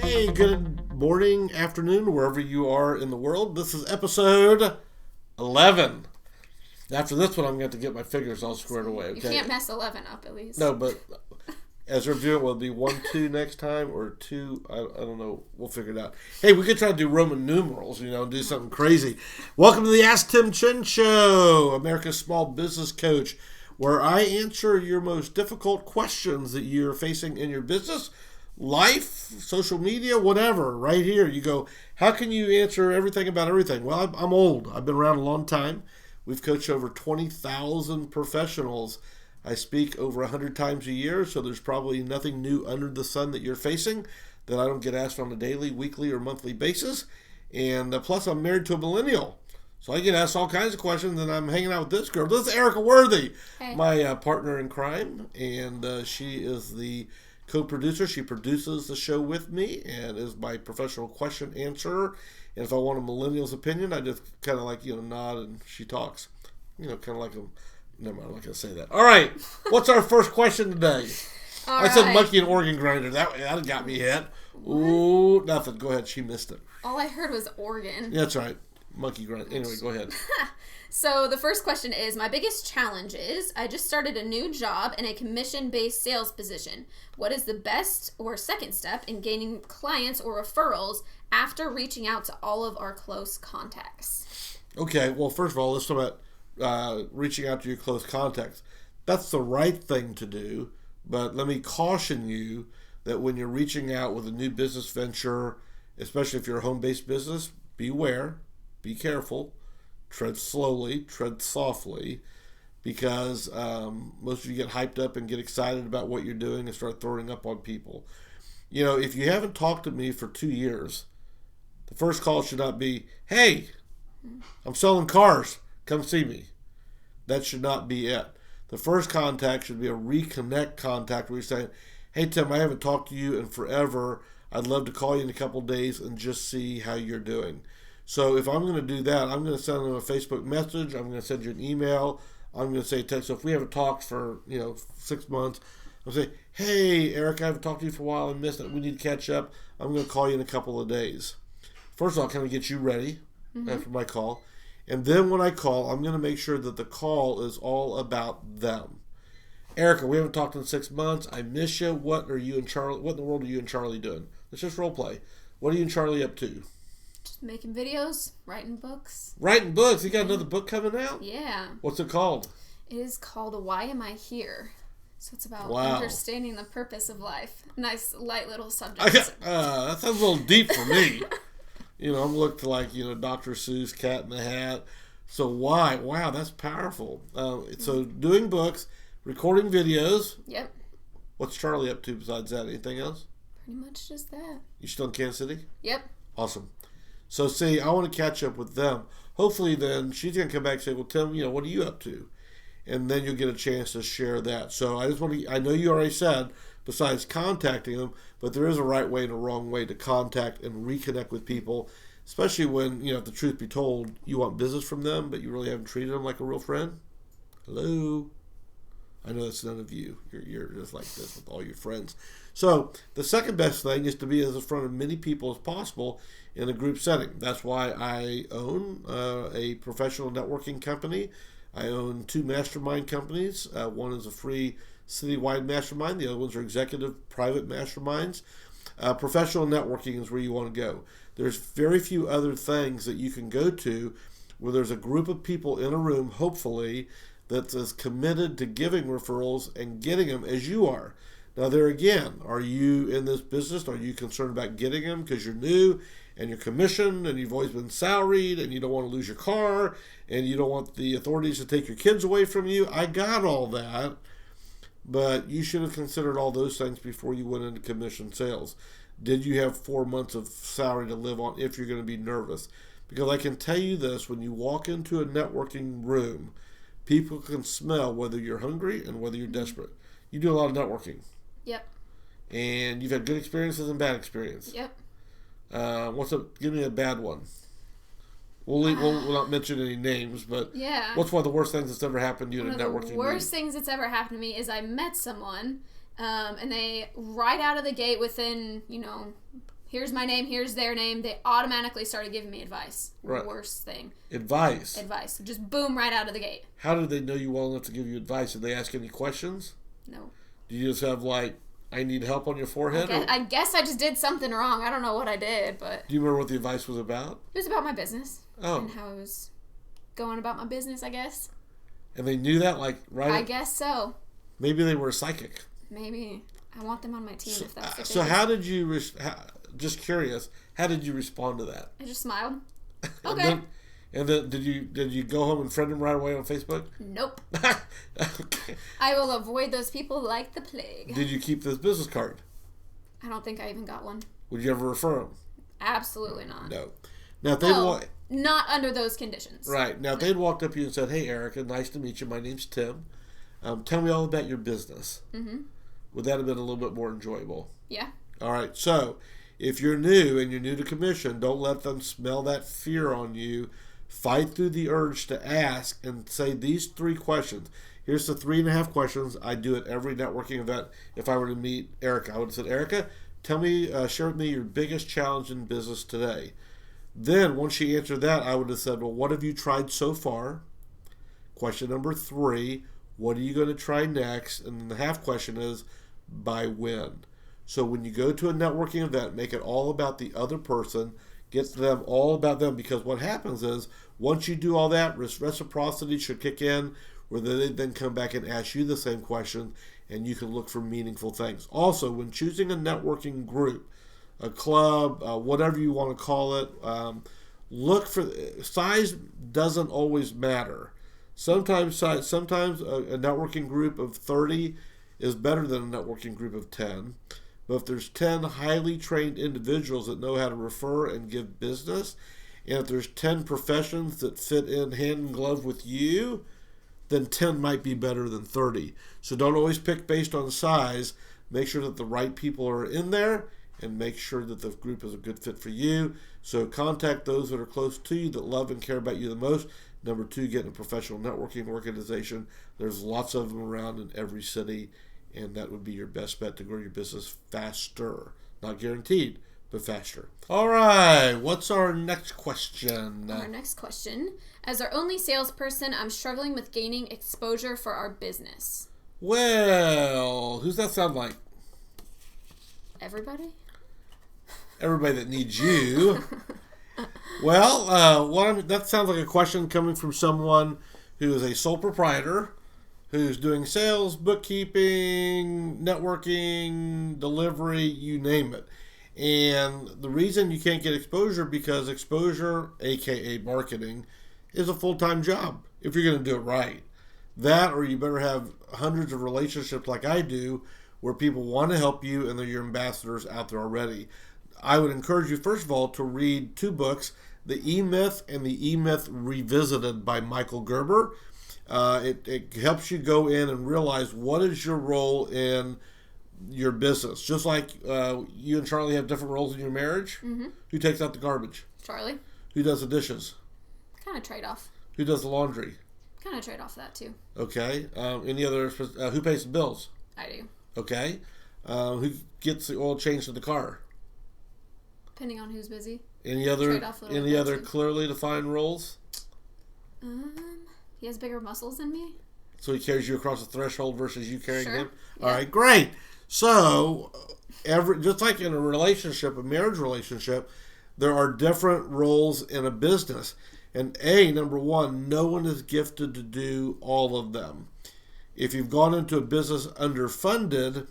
Hey, good morning, afternoon, wherever you are in the world. This is episode 11. After this one, I'm going to have to get my figures all squared away. Okay? You can't mess 11 up, at least. No, but as we're doing, will it be 1, 2 next time, or 2? I don't know. We'll figure it out. Hey, we could try to do Roman numerals, do something crazy. Welcome to the AskTimChin Show, America's small business coach, where I answer your most difficult questions that you're facing in your business, life, social media, whatever. Right here, you go, how can you answer everything about everything? Well, I'm old. I've been around a long time. We've coached over 20,000 professionals. I speak over 100 times a year, so there's probably nothing new under the sun that you're facing that I don't get asked on a daily, weekly, or monthly basis. And plus, I'm married to a millennial, so I get asked all kinds of questions, and I'm hanging out with this girl. This is Erica Worthy, hey. My partner in crime, and she is the co-producer. She produces the show with me and is my professional question answerer. And if I want a millennial's opinion, I just kind of nod and she talks. Kind of like a... Never mind, I'm not going to say that. All right, what's our first question today? I said monkey and organ grinder. That got me hit. Ooh, nothing. Go ahead. She missed it. All I heard was organ. Yeah, that's right. Monkey grinder. Anyway, go ahead. So the first question is, my biggest challenge is I just started a new job in a commission-based sales position. What is the best or second step in gaining clients or referrals after reaching out to all of our close contacts? Okay, well, first of all, let's talk about reaching out to your close contacts. That's the right thing to do, but let me caution you that when you're reaching out with a new business venture, especially if you're a home-based business, beware, be careful. Tread slowly, tread softly, because most of you get hyped up and get excited about what you're doing and start throwing up on people. If you haven't talked to me for 2 years, the first call should not be, hey, I'm selling cars, come see me. That should not be it. The first contact should be a reconnect contact where you're saying, hey, Tim, I haven't talked to you in forever. I'd love to call you in a couple days and just see how you're doing. So if I'm going to do that, I'm going to send them a Facebook message. I'm going to send you an email. I'm going to say text. So if we haven't talked for 6 months, I'll say, hey, Eric, I haven't talked to you for a while. I missed it. We need to catch up. I'm going to call you in a couple of days. First of all, kind of get you ready after my call. And then when I call, I'm going to make sure that the call is all about them. Erica, we haven't talked in 6 months. I miss you. What in the world are you and Charlie doing? Let's just role play. What are you and Charlie up to? Just making videos, writing books. Writing books? You got another book coming out? Yeah. What's it called? It is called Why Am I Here? So it's about understanding the purpose of life. Nice, light little subject. That sounds a little deep for me. I'm looked like, Dr. Seuss, Cat in the Hat. So why? Wow, that's powerful. So doing books, recording videos. Yep. What's Charlie up to besides that? Anything else? Pretty much just that. You still in Kansas City? Yep. Awesome. So see, I want to catch up with them. Hopefully then she's going to come back and say, well, Tim, what are you up to? And then you'll get a chance to share that. So I know you already said, besides contacting them, but there is a right way and a wrong way to contact and reconnect with people, especially when, if the truth be told, you want business from them, but you really haven't treated them like a real friend. Hello? I know that's none of you. You're just like this with all your friends. So the second best thing is to be as in front of many people as possible in a group setting. That's why I own a professional networking company. I own 2 mastermind companies. One is a free citywide mastermind. The other ones are executive private masterminds. Professional networking is where you want to go. There's very few other things that you can go to where there's a group of people in a room, hopefully, that's as committed to giving referrals and getting them as you are. Now, there again, are you in this business? Are you concerned about getting them because you're new and you're commissioned and you've always been salaried and you don't want to lose your car and you don't want the authorities to take your kids away from you? I got all that, but you should have considered all those things before you went into commission sales. Did you have 4 months of salary to live on if you're going to be nervous? Because I can tell you this, when you walk into a networking room, people can smell whether you're hungry and whether you're desperate. You do a lot of networking. Yep. And you've had good experiences and bad experiences. Yep. Give me a bad one. We'll not mention any names, but yeah. What's one of the worst things that's ever happened to you in a networking meeting? The worst things that's ever happened to me is I met someone, and they, right out of the gate, within, here's my name, here's their name. They automatically started giving me advice. Right. Worst thing. Advice. Just boom, right out of the gate. How did they know you well enough to give you advice? Did they ask any questions? No. Do you just have I need help on your forehead? I guess I just did something wrong. I don't know what I did, but... Do you remember what the advice was about? It was about my business. Oh. And how I was going about my business, I guess. And they knew that, right? I guess so. Maybe they were a psychic. Maybe. I want them on my team if that's the case. So how did you... just curious, how did you respond to that? I just smiled. Okay. And then did you go home and friend them right away on Facebook? Nope. Okay. I will avoid those people like the plague. Did you keep this business card? I don't think I even got one. Would you ever refer them? Absolutely not. No. Now, if not under those conditions. Right. Now, if they'd walked up to you and said, "Hey, Erica, nice to meet you. My name's Tim. Tell me all about your business." Mm-hmm. Would that have been a little bit more enjoyable? Yeah. All right. So, if you're new and you're new to commission, don't let them smell that fear on you. Fight through the urge to ask and say these 3 questions. Here's the 3.5 questions I do at every networking event. If I were to meet Erica, I would have said, "Erica, share with me your biggest challenge in business today." Then, once she answered that, I would have said, "Well, what have you tried so far?" Question number 3, what are you going to try next? And then the half question is, by when? So when you go to a networking event, make it all about the other person. Get to them all about them, because what happens is once you do all that, reciprocity should kick in, where they then come back and ask you the same question, and you can look for meaningful things. Also, when choosing a networking group, a club, whatever you want to call it, look for size. Doesn't always matter. Sometimes a networking group of 30 is better than a networking group of 10. But if there's 10 highly trained individuals that know how to refer and give business, and if there's 10 professions that fit in hand in glove with you, then 10 might be better than 30. So don't always pick based on size. Make sure that the right people are in there, and make sure that the group is a good fit for you. So contact those that are close to you, that love and care about you the most. Number 2, get in a professional networking organization. There's lots of them around in every city, and that would be your best bet to grow your business faster. Not guaranteed, but faster. All right, what's our next question? Our next question. As our only salesperson, I'm struggling with gaining exposure for our business. Well, who's that sound like? Everybody? Everybody that needs you. Well, that sounds like a question coming from someone who is a sole proprietor, who's doing sales, bookkeeping, networking, delivery, you name it. And the reason you can't get exposure, because exposure, aka marketing, is a full-time job if you're going to do it right. That, or you better have hundreds of relationships like I do, where people want to help you and they're your ambassadors out there already. I would encourage you, first of all, to read 2 books, The E-Myth and The E-Myth Revisited by Michael Gerber. It helps you go in and realize what is your role in your business. Just like you and Charlie have different roles in your marriage. Mm-hmm. Who takes out the garbage? Charlie. Who does the dishes? Kind of trade-off. Who does the laundry? Kind of trade off that too. Okay. Any other? Who pays the bills? I do. Okay. Who gets the oil changed in the car? Depending on who's busy. Any other clearly defined roles? He has bigger muscles than me. So he carries you across the threshold versus you carrying him? Yeah. All right, great. So, just like in a relationship, a marriage relationship, there are different roles in a business. And number 1, no one is gifted to do all of them. If you've gone into a business underfunded,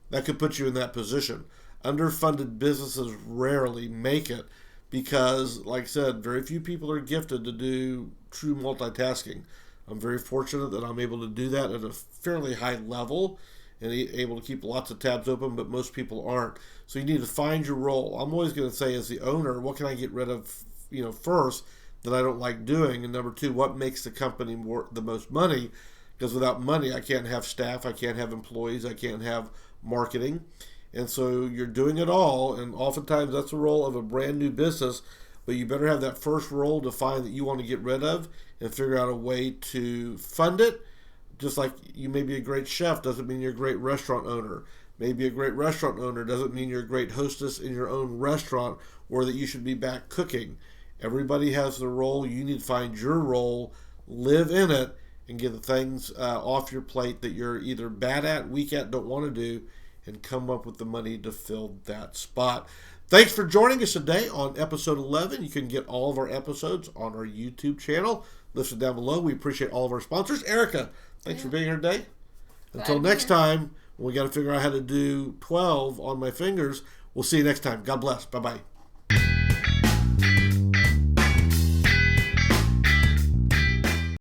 that could put you in that position. Underfunded businesses rarely make it because, like I said, very few people are gifted to do true multitasking. I'm very fortunate that I'm able to do that at a fairly high level and able to keep lots of tabs open, but most people aren't. So you need to find your role. I'm always going to say, as the owner, what can I get rid of, first that I don't like doing, and number 2, what makes the company the most money? Because without money, I can't have staff, I can't have employees, I can't have marketing. And so you're doing it all, and oftentimes that's the role of a brand new business, but you better have that first role defined that you want to get rid of and figure out a way to fund it. Just like you may be a great chef doesn't mean you're a great restaurant owner. maybe a great restaurant owner doesn't mean you're a great hostess in your own restaurant or that you should be back cooking. Everybody has their role. You need to find your role, live in it, and get the things off your plate that you're either bad at, weak at, don't want to do, and come up with the money to fill that spot. Thanks for joining us today on episode 11. You can get all of our episodes on our YouTube channel. Listen down below. We appreciate all of our sponsors. Erica, thanks for being here today. Until next time, when we got to figure out how to do 12 on my fingers, we'll see you next time. God bless. Bye-bye.